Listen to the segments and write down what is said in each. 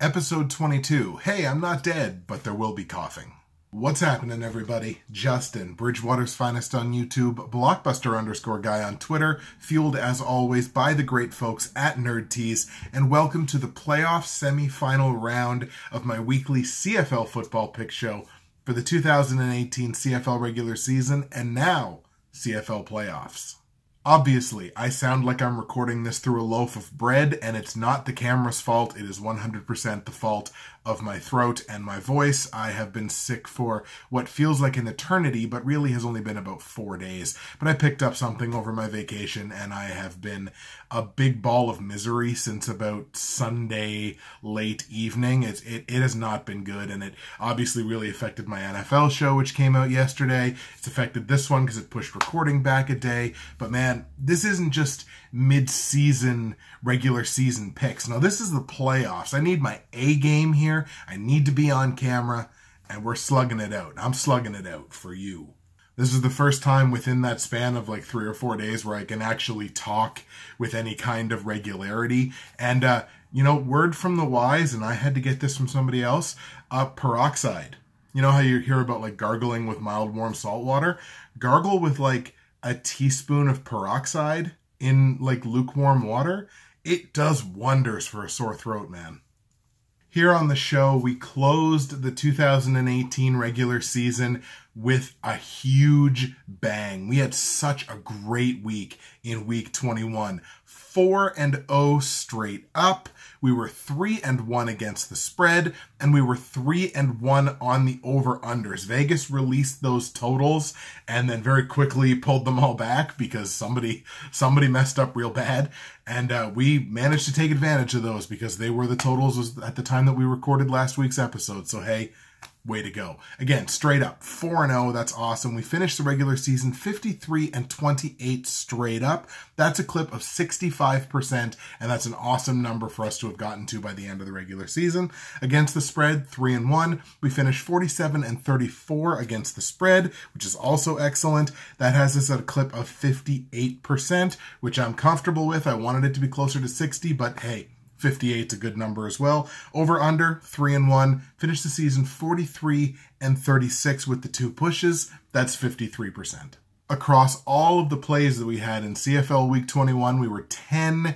Episode 22. Hey, I'm not dead, but there will be coughing. What's happening, everybody? Justin, Bridgewater's finest on YouTube, Blockbuster_guy on Twitter, fueled as always by the great folks at NerdTees, and welcome to the playoff semi-final round of my weekly CFL football pick show for the 2018 CFL regular season and now CFL playoffs. Obviously, I sound like I'm recording this through a loaf of bread, and it's not the camera's fault. It is 100% the fault of my throat and my voice. I have been sick for what feels like an eternity, but really has only been about 4 days. But I picked up something over my vacation, and I have been a big ball of misery since about Sunday late evening. It has not been good, and it obviously really affected my NFL show, which came out yesterday. It's affected this one because it pushed recording back a day. But man, this isn't just mid-season, regular season picks. No, this is the playoffs. I need my A game here. I need to be on camera, and we're slugging it out. I'm slugging it out for you. This is the first time within that span of like 3 or 4 days where I can actually talk with any kind of regularity. And, word from the wise, and I had to get this from somebody else, peroxide. You know how you hear about like gargling with mild warm salt water? Gargle with like a teaspoon of peroxide in like lukewarm water. It does wonders for a sore throat, man. Here on the show, we closed the 2018 regular season with a huge bang. We had such a great week in week 21. 4-0 straight up. We were 3-1 against the spread, and we were 3-1 on the over-unders. Vegas released those totals and then very quickly pulled them all back because somebody messed up real bad. And we managed to take advantage of those because they were the totals at the time that we recorded last week's episode. So, hey, way to go. Again, straight up, 4-0. That's awesome. We finished the regular season 53-28 straight up. That's a clip of 65%, and that's an awesome number for us to have gotten to by the end of the regular season. Against the spread, 3-1. We finished 47-34 against the spread, which is also excellent. That has us at a clip of 58%, which I'm comfortable with. I wanted it to be closer to 60, but hey, 58 is a good number as well. Over under 3-1. Finished the season 43-36 with the 2 pushes. That's 53%. Across all of the plays that we had in CFL Week 21, we were 10-2.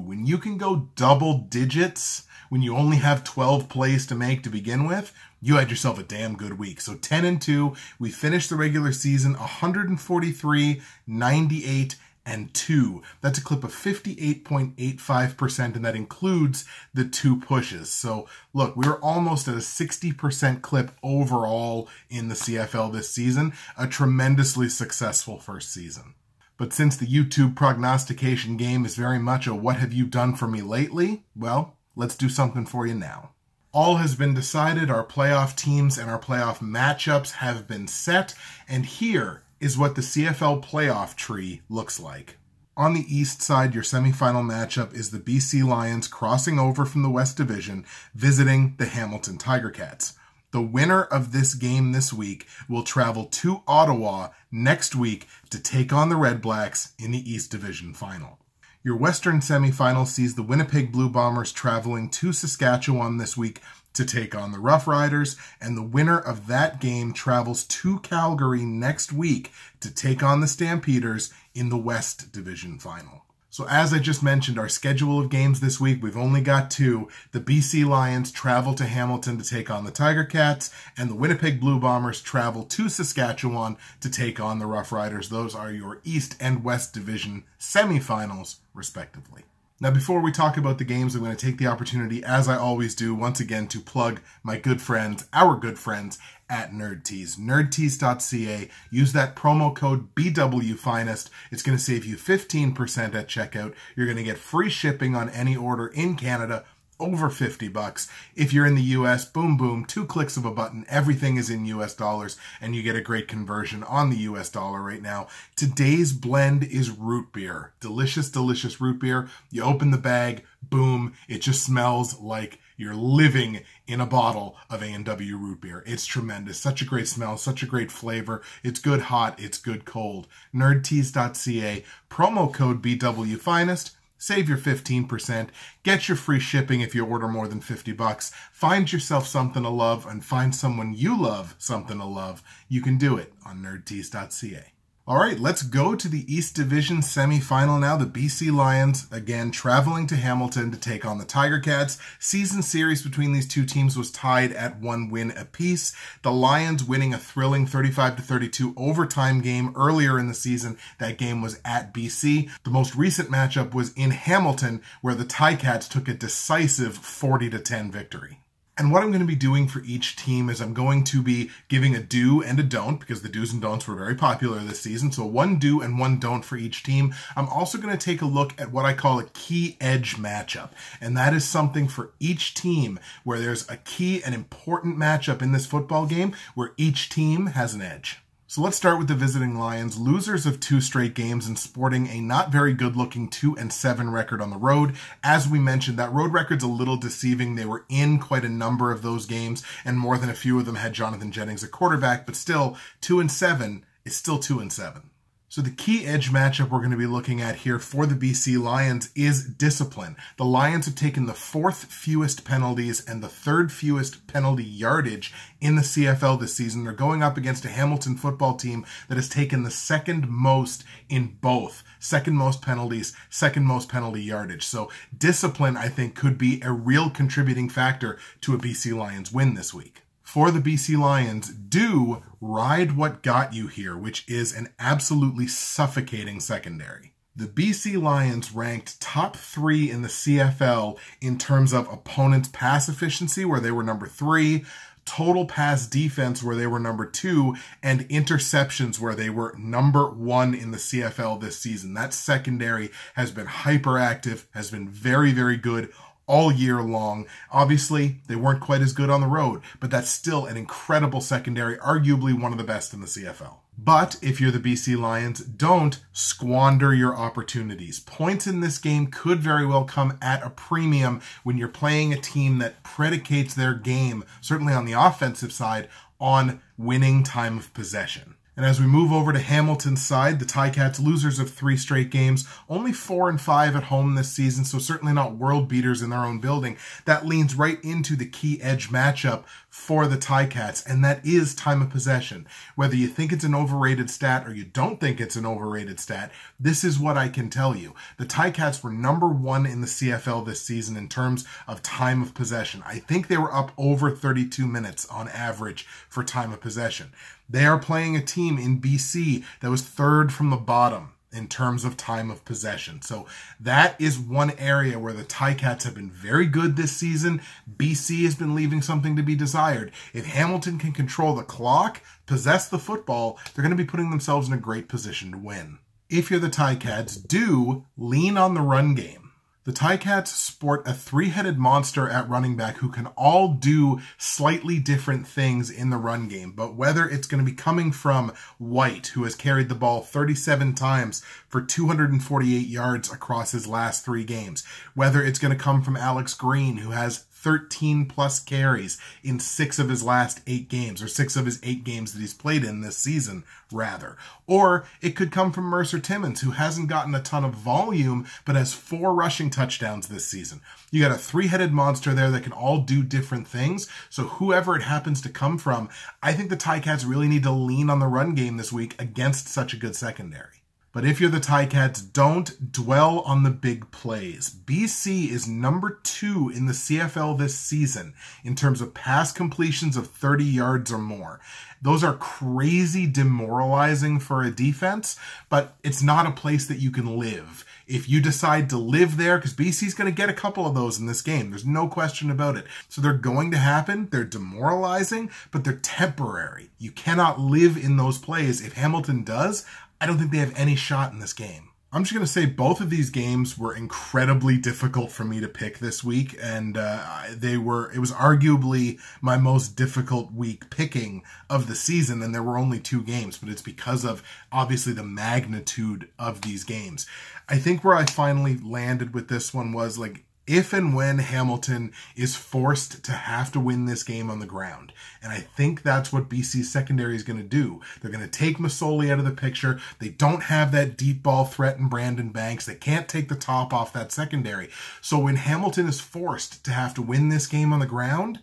When you can go double digits, when you only have 12 plays to make to begin with, you had yourself a damn good week. So 10-2. We finished the regular season 143-98 and 2. That's a clip of 58.85%, and that includes the 2 pushes. So look, we're almost at a 60% clip overall in the CFL this season. A tremendously successful first season. But since the YouTube prognostication game is very much a what have you done for me lately, well, let's do something for you now. All has been decided. Our playoff teams and our playoff matchups have been set, and here is what the CFL playoff tree looks like. On the east side, your semifinal matchup is the BC Lions crossing over from the West Division, visiting the Hamilton Tiger Cats. The winner of this game this week will travel to Ottawa next week to take on the REDBLACKS in the East Division final. Your Western semifinal sees the Winnipeg Blue Bombers traveling to Saskatchewan this week to take on the Roughriders, and the winner of that game travels to Calgary next week to take on the Stampeders in the West Division final. So as I just mentioned, our schedule of games this week, we've only got 2. The BC Lions travel to Hamilton to take on the Tiger Cats, and the Winnipeg Blue Bombers travel to Saskatchewan to take on the Roughriders. Those are your East and West Division semifinals, respectively. Now, before we talk about the games, I'm going to take the opportunity, as I always do, once again, to plug my good friends, our good friends, at NerdTees. NerdTees.ca. Use that promo code BWFinest. It's going to save you 15% at checkout. You're going to get free shipping on any order in Canada over $50. If you're in the US, boom, boom, 2 clicks of a button, everything is in US dollars, and you get a great conversion on the US dollar right now. Today's blend is root beer. Delicious, delicious root beer. You open the bag, boom, it just smells like you're living in a bottle of A&W root beer. It's tremendous. Such a great smell, such a great flavor. It's good hot, it's good cold. NerdTees.ca, promo code BWFinest. Save your 15%, get your free shipping if you order more than $50, find yourself something to love, and find someone you love something to love. You can do it on nerdtees.ca. All right, let's go to the East Division semifinal now. The BC Lions, again, traveling to Hamilton to take on the Tiger Cats. Season series between these two teams was tied at 1 win apiece. The Lions winning a thrilling 35-32 overtime game earlier in the season. That game was at BC. The most recent matchup was in Hamilton, where the Ticats took a decisive 40-10 victory. And what I'm going to be doing for each team is I'm going to be giving a do and a don't, because the do's and don'ts were very popular this season. So one do and one don't for each team. I'm also going to take a look at what I call a key edge matchup. And that is something for each team where there's a key and important matchup in this football game where each team has an edge. So let's start with the visiting Lions, losers of 2 straight games and sporting a not very good-looking 2-7 record on the road. As we mentioned, that road record's a little deceiving. They were in quite a number of those games, and more than a few of them had Jonathan Jennings at quarterback, but still, 2-7 is still 2-7. So the key edge matchup we're going to be looking at here for the BC Lions is discipline. The Lions have taken the 4th fewest penalties and the 3rd fewest penalty yardage in the CFL this season. They're going up against a Hamilton football team that has taken the 2nd most in both. 2nd most penalties, 2nd most penalty yardage. So discipline, I think, could be a real contributing factor to a BC Lions win this week. For the BC Lions, do ride what got you here, which is an absolutely suffocating secondary. The BC Lions ranked top 3 in the CFL in terms of opponents' pass efficiency, where they were number 3, total pass defense, where they were number 2, and interceptions, where they were number 1 in the CFL this season. That secondary has been hyperactive, has been very, very good all year long. Obviously, they weren't quite as good on the road, but that's still an incredible secondary, arguably one of the best in the CFL. But if you're the BC Lions, don't squander your opportunities. Points in this game could very well come at a premium when you're playing a team that predicates their game, certainly on the offensive side, on winning time of possession. And as we move over to Hamilton's side, the Ticats, losers of 3 straight games, only 4-5 at home this season, so certainly not world beaters in their own building. That leans right into the key edge matchup for the Ticats, and that is time of possession. Whether you think it's an overrated stat or you don't think it's an overrated stat, this is what I can tell you. The Ticats were number 1 in the CFL this season in terms of time of possession. I think they were up over 32 minutes on average for time of possession. They are playing a team in BC that was 3rd from the bottom in terms of time of possession. So that is one area where the Ticats have been very good this season. BC has been leaving something to be desired. If Hamilton can control the clock, possess the football, they're going to be putting themselves in a great position to win. If you're the Ticats, do lean on the run game. The Ticats sport a 3-headed monster at running back who can all do slightly different things in the run game. But whether it's going to be coming from White, who has carried the ball 37 times for 248 yards across his last 3 games, whether it's going to come from Alex Green, who has 13 plus carries in 6 of his last 8 games, or 6 of his 8 games that he's played in this season, rather. Or it could come from Mercer Timmons, who hasn't gotten a ton of volume, but has 4 rushing touchdowns this season. You got a 3-headed monster there that can all do different things. So whoever it happens to come from, I think the Ticats really need to lean on the run game this week against such a good secondary. But if you're the Ticats, don't dwell on the big plays. BC is number 2 in the CFL this season in terms of pass completions of 30 yards or more. Those are crazy demoralizing for a defense, but it's not a place that you can live. If you decide to live there, because BC's going to get a couple of those in this game, there's no question about it. So they're going to happen, they're demoralizing, but they're temporary. You cannot live in those plays. If Hamilton does, I don't think they have any shot in this game. I'm just going to say both of these games were incredibly difficult for me to pick this week, and it was arguably my most difficult week picking of the season, and there were only 2 games, but it's because of, obviously, the magnitude of these games. I think where I finally landed with this one was, like, if and when Hamilton is forced to have to win this game on the ground. And I think that's what BC's secondary is going to do. They're going to take Masoli out of the picture. They don't have that deep ball threat in Brandon Banks. They can't take the top off that secondary. So when Hamilton is forced to have to win this game on the ground,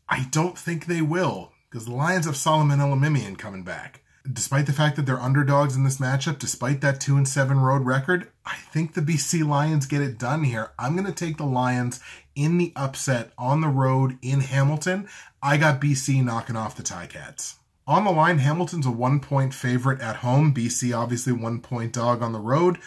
I don't think they will, because the Lions have Solomon Elimimian coming back. Despite the fact that they're underdogs in this matchup, despite that 2-7 road record, I think the BC Lions get it done here. I'm going to take the Lions in the upset on the road in Hamilton. I got BC knocking off the Ticats. On the line, Hamilton's a 1-point favorite at home. BC obviously 1-point dog on the road.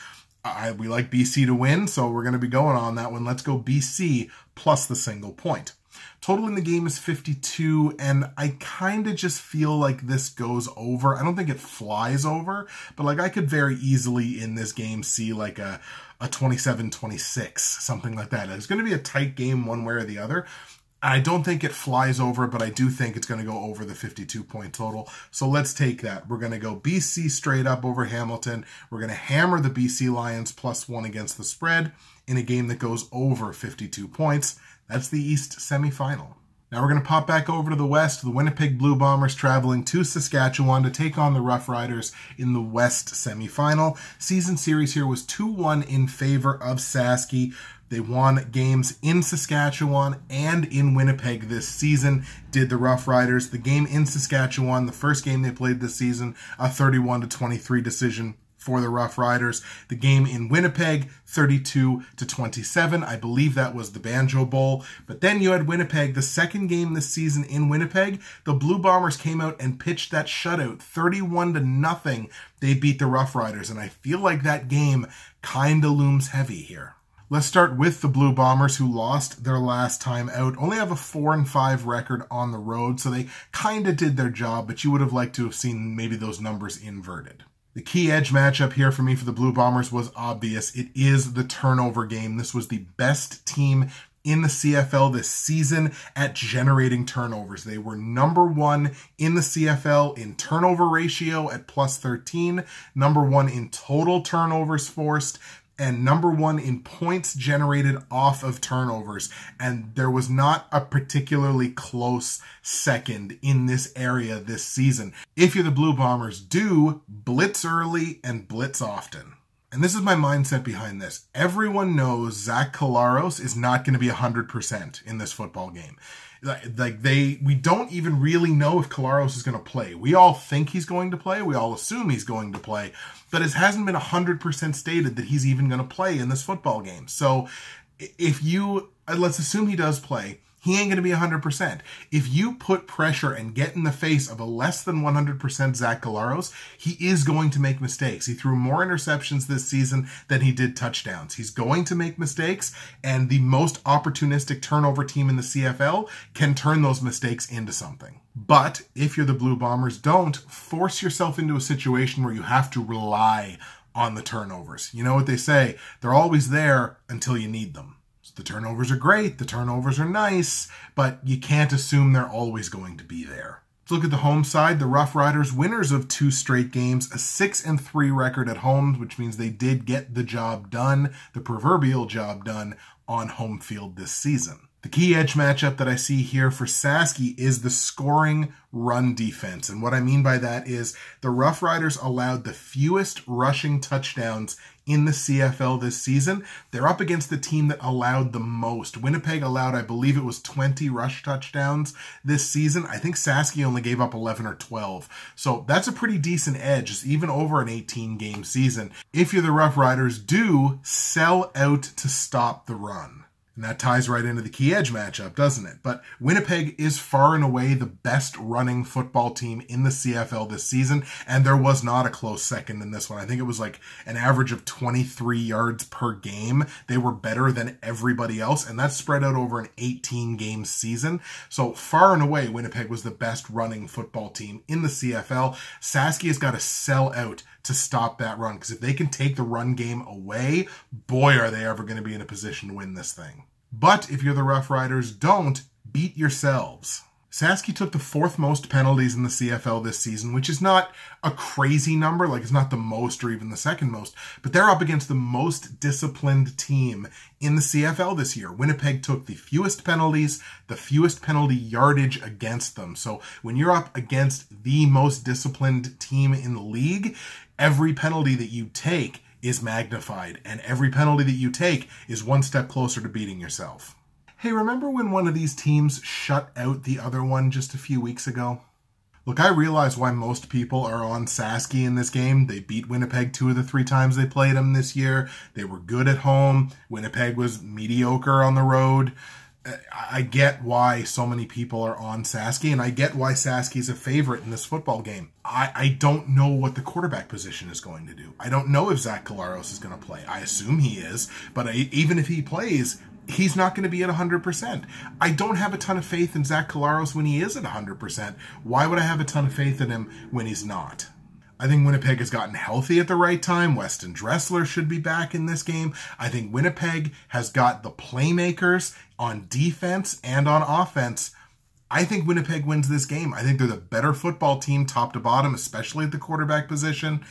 We like BC to win, so we're going to be going on that one. Let's go BC plus the single point. Total in the game is 52, and I kind of just feel like this goes over. I don't think it flies over, but like I could very easily in this game see like a 27-26, something like that. It's going to be a tight game one way or the other. I don't think it flies over, but I do think it's going to go over the 52-point total. So let's take that. We're going to go BC straight up over Hamilton. We're going to hammer the BC Lions +1 against the spread in a game that goes over 52 points. That's the East semifinal. Now we're going to pop back over to the West. The Winnipeg Blue Bombers traveling to Saskatchewan to take on the Roughriders in the West semifinal. Season series here was 2-1 in favor of Saski. They won games in Saskatchewan and in Winnipeg this season, did the Roughriders. The game in Saskatchewan, the first game they played this season, a 31-23 decision for the Roughriders. The game in Winnipeg, 32-27. I believe that was the Banjo Bowl. But then you had Winnipeg, the second game this season in Winnipeg. The Blue Bombers came out and pitched that shutout, 31-0. They beat the Roughriders, and I feel like that game kind of looms heavy here. Let's start with the Blue Bombers, who lost their last time out. Only have a 4-5 record on the road, so they kind of did their job, but you would have liked to have seen maybe those numbers inverted. The key edge matchup here for me for the Blue Bombers was obvious. It is the turnover game. This was the best team in the CFL this season at generating turnovers. They were #1 in the CFL in turnover ratio at +13, #1 in total turnovers forced, and #1 in points generated off of turnovers. And there was not a particularly close second in this area this season. If you're the Blue Bombers, do blitz early and blitz often. And this is my mindset behind this. Everyone knows Zach Collaros is not going to be 100% in this football game. We don't even really know if Collaros is going to play. We all think he's going to play. We all assume he's going to play. But it hasn't been 100% stated that he's even going to play in this football game. So if you, let's assume he does play, he ain't going to be 100%. If you put pressure and get in the face of a less than 100% Zach Collaros, he is going to make mistakes. He threw more interceptions this season than he did touchdowns. He's going to make mistakes, and the most opportunistic turnover team in the CFL can turn those mistakes into something. But if you're the Blue Bombers, don't force yourself into a situation where you have to rely on the turnovers. You know what they say, they're always there until you need them. The turnovers are great, the turnovers are nice, but you can't assume they're always going to be there. Let's look at the home side. The Roughriders, winners of 2 straight games, a 6-3 record at home, which means they did get the job done, the proverbial job done, on home field this season. The key edge matchup that I see here for Saski is the scoring run defense. And what I mean by that is the Roughriders allowed the fewest rushing touchdowns in the CFL this season. They're up against the team that allowed the most. Winnipeg allowed, I believe it was 20 rush touchdowns this season. I think Saski only gave up 11 or 12. So that's a pretty decent edge, even over an 18-game season. If you're the Roughriders, do sell out to stop the run. And that ties right into the key edge matchup, doesn't it? But Winnipeg is far and away the best running football team in the CFL this season, and there was not a close second in this one. I think it was like an average of 23 yards per game. They were better than everybody else, and that's spread out over an 18-game season. So far and away, Winnipeg was the best running football team in the CFL. Saski has got to sell out to stop that run, because if they can take the run game away, boy, are they ever going to be in a position to win this thing. But if you're the Roughriders, don't beat yourselves. Saski took the 4th most penalties in the CFL this season, which is not a crazy number, like it's not the most or even the 2nd most, but they're up against the most disciplined team in the CFL this year. Winnipeg took the fewest penalties, the fewest penalty yardage against them. So when you're up against the most disciplined team in the league, every penalty that you take is magnified, and every penalty that you take is one step closer to beating yourself. Hey, remember when one of these teams shut out the other one just a few weeks ago? Look, I realize why most people are on Saski in this game. They beat Winnipeg 2 of the 3 times they played them this year. They were good at home. Winnipeg was mediocre on the road. I get why so many people are on Saski, and I get why Saski's a favorite in this football game. I don't know what the quarterback position is going to do. I don't know if Zach Collaros is going to play. I assume he is, but even if he plays, he's not going to be at 100%. I don't have a ton of faith in Zach Collaros when he is at 100%. Why would I have a ton of faith in him when he's not? I think Winnipeg has gotten healthy at the right time. Weston Dressler should be back in this game. I think Winnipeg has got the playmakers on defense and on offense. I think Winnipeg wins this game. I think they're the better football team top to bottom, especially at the quarterback position.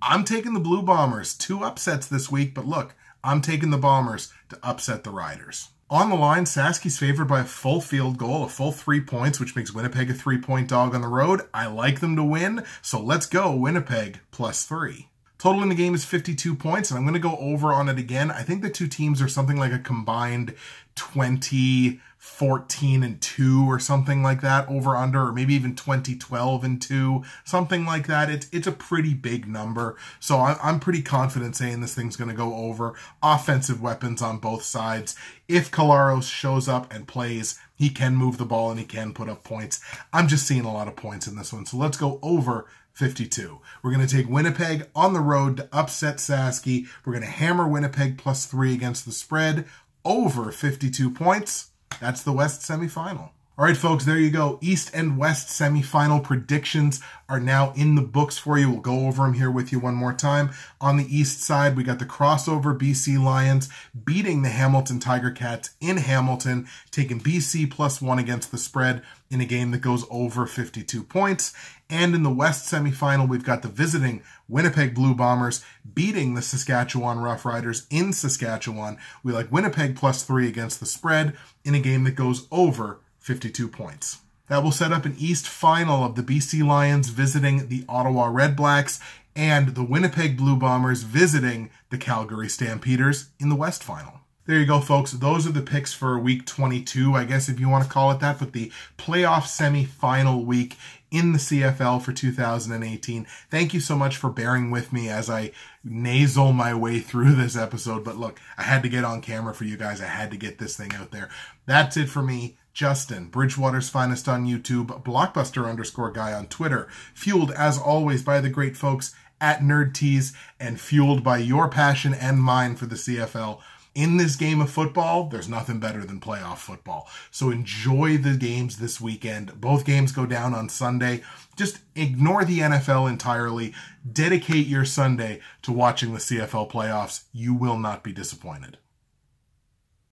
I'm taking the Blue Bombers. 2 upsets this week, but look, I'm taking the Bombers to upset the Riders. On the line, Saski's favored by a full field goal, a full 3 points, which makes Winnipeg a 3-point dog on the road. I like them to win, so let's go Winnipeg +3. Total in the game is 52 points, and I'm going to go over on it again. I think the two teams are something like a combined 20, 14 and 2 or something like that, over under, or maybe even 20, 12 and 2, something like that. It's a pretty big number, so I'm pretty confident saying this thing's going to go over. Offensive weapons on both sides. If Collaros shows up and plays, he can move the ball and he can put up points. I'm just seeing a lot of points in this one, so let's go over 52. We're going to take Winnipeg on the road to upset Saski. We're going to hammer Winnipeg +3 against the spread, over 52 points. That's the West semifinal. All right, folks, there you go. East and West semifinal predictions are now in the books for you. We'll go over them here with you one more time. On the East side, we got the crossover BC Lions beating the Hamilton Tiger Cats in Hamilton, taking BC +1 against the spread in a game that goes over 52 points. And in the West semifinal, we've got the visiting Winnipeg Blue Bombers beating the Saskatchewan Roughriders in Saskatchewan. We like Winnipeg +3 against the spread in a game that goes over 52 points. That will set up an East final of the BC Lions visiting the Ottawa REDBLACKS and the Winnipeg Blue Bombers visiting the Calgary Stampeders in the West final. There you go, folks. Those are the picks for week 22, I guess if you want to call it that, but the playoff semi-final week in the CFL for 2018. Thank you so much for bearing with me as I nasal my way through this episode. But look, I had to get on camera for you guys. I had to get this thing out there. That's it for me. Justin, Bridgewater's Finest on YouTube, Blockbuster_guy on Twitter, fueled as always by the great folks at NerdTees, and fueled by your passion and mine for the CFL. In this game of football, there's nothing better than playoff football. So enjoy the games this weekend. Both games go down on Sunday. Just ignore the NFL entirely. Dedicate your Sunday to watching the CFL playoffs. You will not be disappointed.